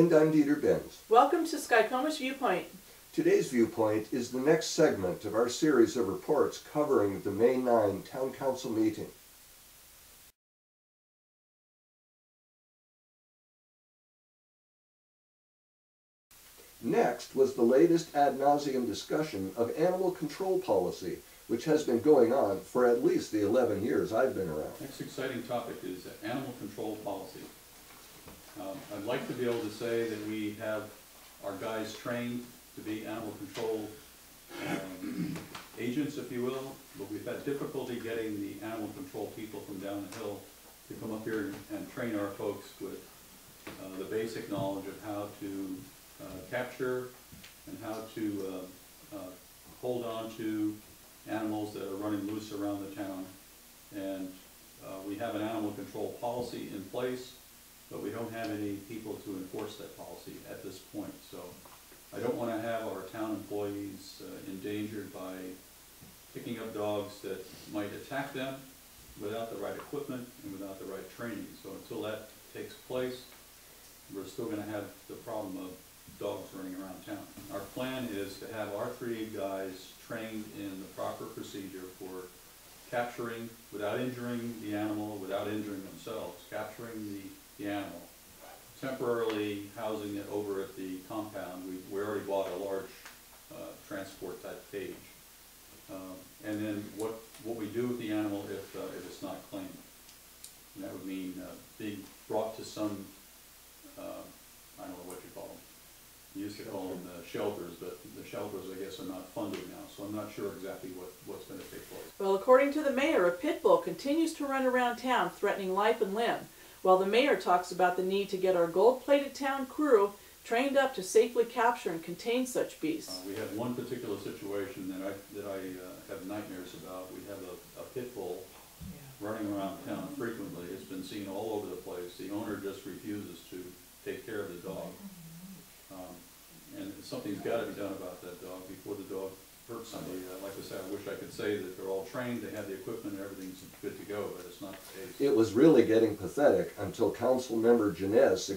And I'm Dieter Benz. Welcome to Skycoma's Viewpoint. Today's viewpoint is the next segment of our series of reports covering the May 9 Town Council meeting. Next was the latest ad nauseum discussion of animal control policy, which has been going on for at least the 11 years I've been around. Next exciting topic is animal control policy. I'd like to be able to say that we have our guys trained to be animal control agents, if you will, but we've had difficulty getting the animal control people from down the hill to come up here and train our folks with the basic knowledge of how to capture and how to hold on to animals that are running loose around the town. And we have an animal control policy in place, but we don't have any people to enforce that policy at this point. So I don't want to have our town employees endangered by picking up dogs that might attack them without the right equipment and without the right training. So until that takes place, we're still going to have the problem of dogs running around town. Our plan is to have our 3 guys trained in the proper procedure for capturing, without injuring the animal, without injuring themselves, capturing the animal, temporarily housing it over at the compound. We already bought a large transport type cage. And then what we do with the animal if it's not claimed. And that would mean being brought to some, I don't know what you call them. You used to call them shelters, but the shelters, I guess, are not funded now, so I'm not sure exactly what's going to take place. Well, according to the mayor, a pit bull continues to run around town threatening life and limb, while the mayor talks about the need to get our gold-plated town crew trained up to safely capture and contain such beasts. We have one particular situation that I have nightmares about. We have a pit bull running around town frequently. It's been seen all over the place. The owner just refuses to take care of the dog. And something's got to be done about that dog before the dog hurts somebody. Like I said, I wish I could say that they're all trained, they have the equipment, and everything's good to go, but it's not the case. It was really getting pathetic until councilmember Janasz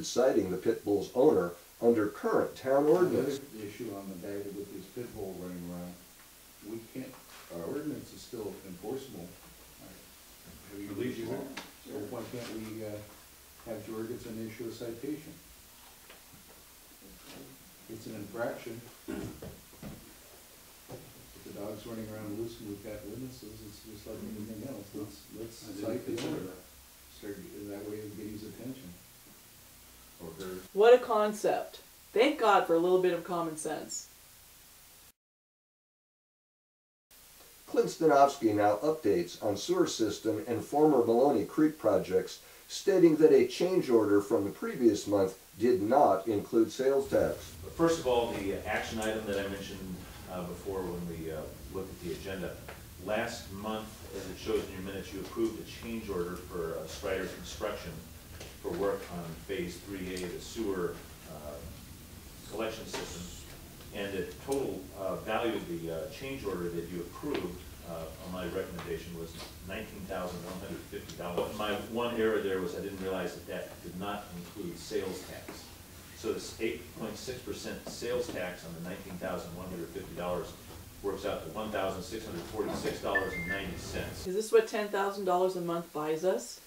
citing the pit bull's owner under current town ordinance. The issue on the day with this pit bull running around, we can't, our ordinance is still enforceable. Have you Release you? So why can't we have Jorgensen issue a citation? It's an infraction. If the dog's running around loose and we've got witnesses, it's just like anything else. Let's cite the owner. Start that way it get his attention. Or hers. What a concept. Thank God for a little bit of common sense. Clint Stanovsky now updates on sewer system and former Maloney Creek projects, stating that a change order from the previous month did not include sales tax. First of all, the action item that I mentioned before when we looked at the agenda. Last month, as it shows in your minutes, you approved a change order for Strider Construction for work on Phase 3A, the sewer collection system. And the total value of the change order that you approved on my recommendation was $19,150. My one error there was I didn't realize that did not include sales tax. So this 8.6% sales tax on the $19,150 works out to $1,646.90. Is this what $10,000 a month buys us?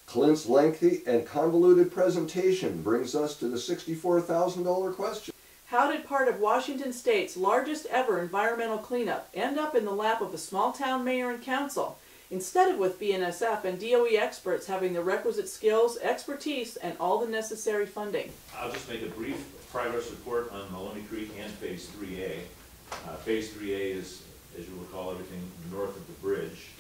Clint's lengthy and convoluted presentation brings us to the $64,000 question. How did part of Washington State's largest ever environmental cleanup end up in the lap of a small town mayor and council, instead of with BNSF and DOE experts having the requisite skills, expertise, and all the necessary funding? I'll just make a brief progress report on Maloney Creek and Phase 3A. Phase 3A is, as you recall, everything north of the bridge,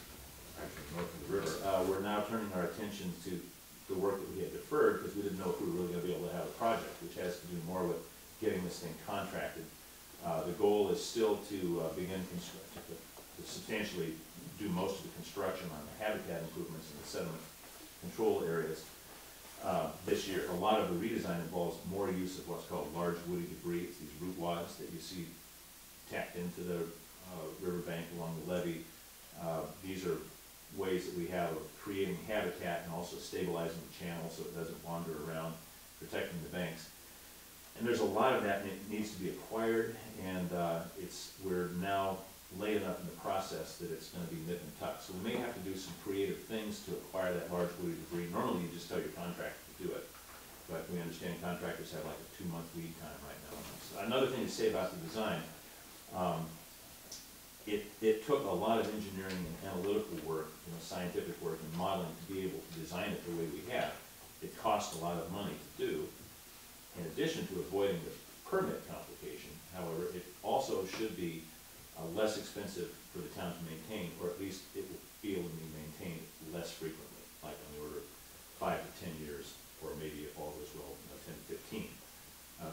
actually north of the river. We're now turning our attention to the work that we had deferred because we didn't know if we were really going to be able to have a project, which has to do more with getting this thing contracted. The goal is still to begin construction, to substantially do most of the construction on the habitat improvements in the sediment control areas this year. A lot of the redesign involves more use of what's called large woody debris. It's these root wads that you see tacked into the riverbank along the levee. These are ways that we have of creating habitat and also stabilizing the channel so it doesn't wander around And there's a lot of that needs to be acquired, and we're now late enough in the process that it's going to be nip and tuck. So we may have to do some creative things to acquire that large woody debris. Normally you just tell your contractor to do it, but we understand contractors have like a 2-month lead time right now. So another thing to say about the design, it took a lot of engineering and analytical work, scientific work and modeling to be able to design it the way we have. It cost a lot of money to do, in addition to avoiding the permit complication. However, it also should be less expensive for the town to maintain, or at least it will be able to be maintained less frequently, like on the order of 5 to 10 years, or maybe if all goes well, 10 to 15,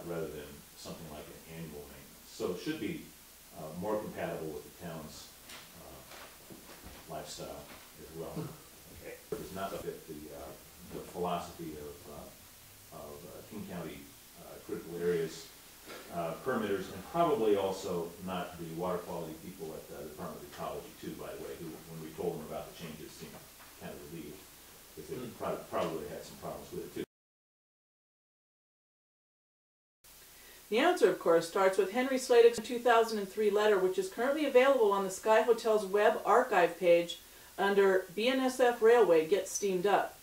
rather than something like an annual maintenance. So it should be more compatible with the town's lifestyle as well. Okay. It does not fit the philosophy of King County critical areas permitters, and probably also not the water quality people at the Department of Ecology too, by the way, who, when we told them about the changes, seemed kind of relieved, because they probably had some problems with it too. The answer, of course, starts with Henry Sladek's 2003 letter, which is currently available on the Sky Hotel's web archive page under BNSF Railway Gets Steamed Up,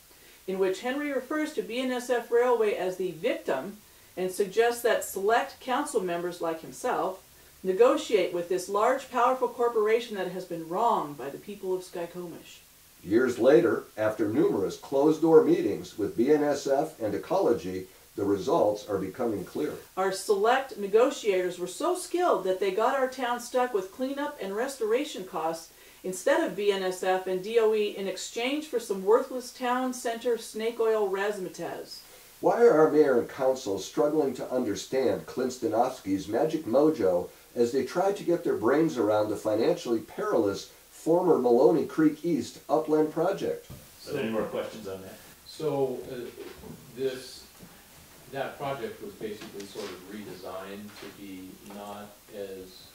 in which Henry refers to BNSF Railway as the victim and suggests that select council members like himself negotiate with this large, powerful corporation that has been wronged by the people of Skykomish. Years later, after numerous closed-door meetings with BNSF and Ecology, the results are becoming clear. Our select negotiators were so skilled that they got our town stuck with cleanup and restoration costs instead of BNSF and DOE in exchange for some worthless town center snake oil razzmatazz. Why are our mayor and council struggling to understand Clint Stanovsky's magic mojo as they try to get their brains around the financially perilous Former Maloney Creek East upland project? Are there any more questions on that? So that project was basically sort of redesigned to be not as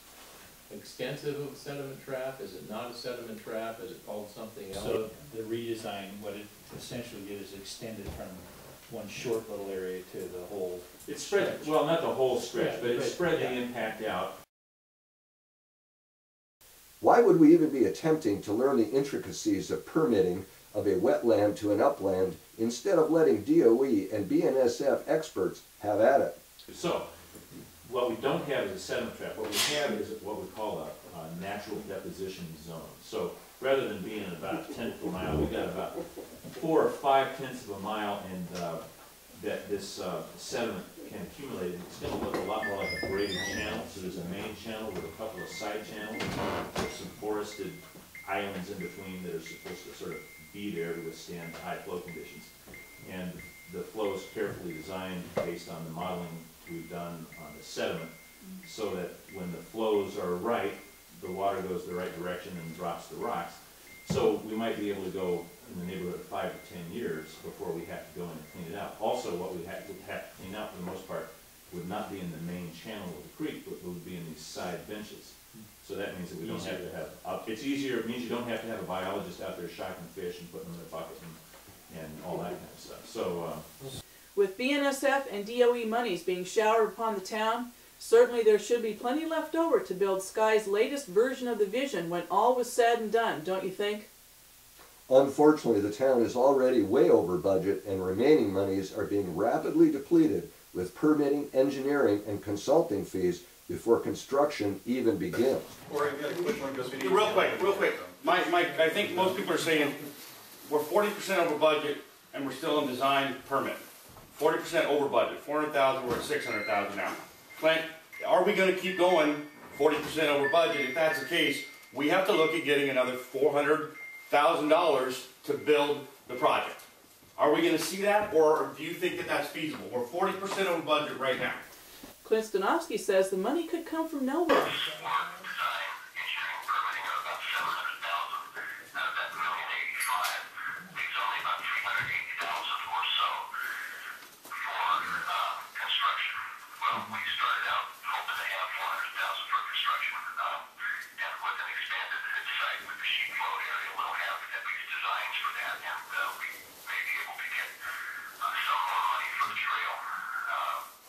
extensive of a sediment trap. Is it not a sediment trap? Is it called something else? So the redesign, what it essentially did is extended from one short little area to the whole. It spread, well, not the whole stretch, but it spread the impact out. Why would we even be attempting to learn the intricacies of permitting of a wetland to an upland instead of letting DOE and BNSF experts have at it? So, what we don't have is a sediment trap. What we have is what we call a natural deposition zone. So, rather than being about 1/10 of a mile, we've got about 4 or 5/10 of a mile, and that this sediment can accumulate. It's going to look a lot more like a braided channel. So there's a main channel with a couple of side channels. There's some forested islands in between that are supposed to sort of be there to withstand high flow conditions. And the flow is carefully designed based on the modeling we've done on the sediment, so that when the flows are right, the water goes the right direction and drops the rocks. So we might be able to go in the neighborhood of 5 to 10 years before we have to go in and clean it out. Also, what we have to clean out for the most part would not be in the main channel of the creek, but would be in these side benches. So that means that we don't have to have, it's easier, it means you don't have to have a biologist out there shocking fish and putting them in a bucket and all that kind of stuff. So, With BNSF and DOE monies being showered upon the town, certainly there should be plenty left over to build Sky's latest version of the vision when all was said and done, don't you think? Unfortunately, the town is already way over budget, and remaining monies are being rapidly depleted with permitting, engineering, and consulting fees before construction even begins. Or I got a quick one because we need. Real quick. Mike, I think most people are saying we're 40% over budget and we're still in design permit. 40% over budget, 400,000, we're at 600,000 now. Clint, are we going to keep going 40% over budget? If that's the case, we have to look at getting another $400,000 to build the project. Are we going to see that, or do you think that that's feasible? We're 40% over budget right now. Clint Stanovsky says the money could come from nowhere.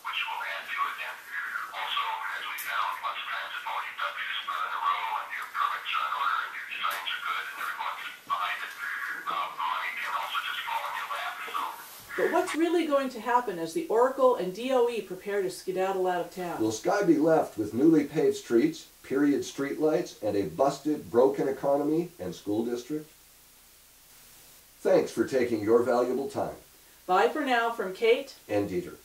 Which will add to But what's really going to happen as the Oracle and DOE prepare to skedaddle out of town? Will Sky be left with newly paved streets, period streetlights, and a busted, broken economy and school district? Thanks for taking your valuable time. Bye for now from Kate and Dieter.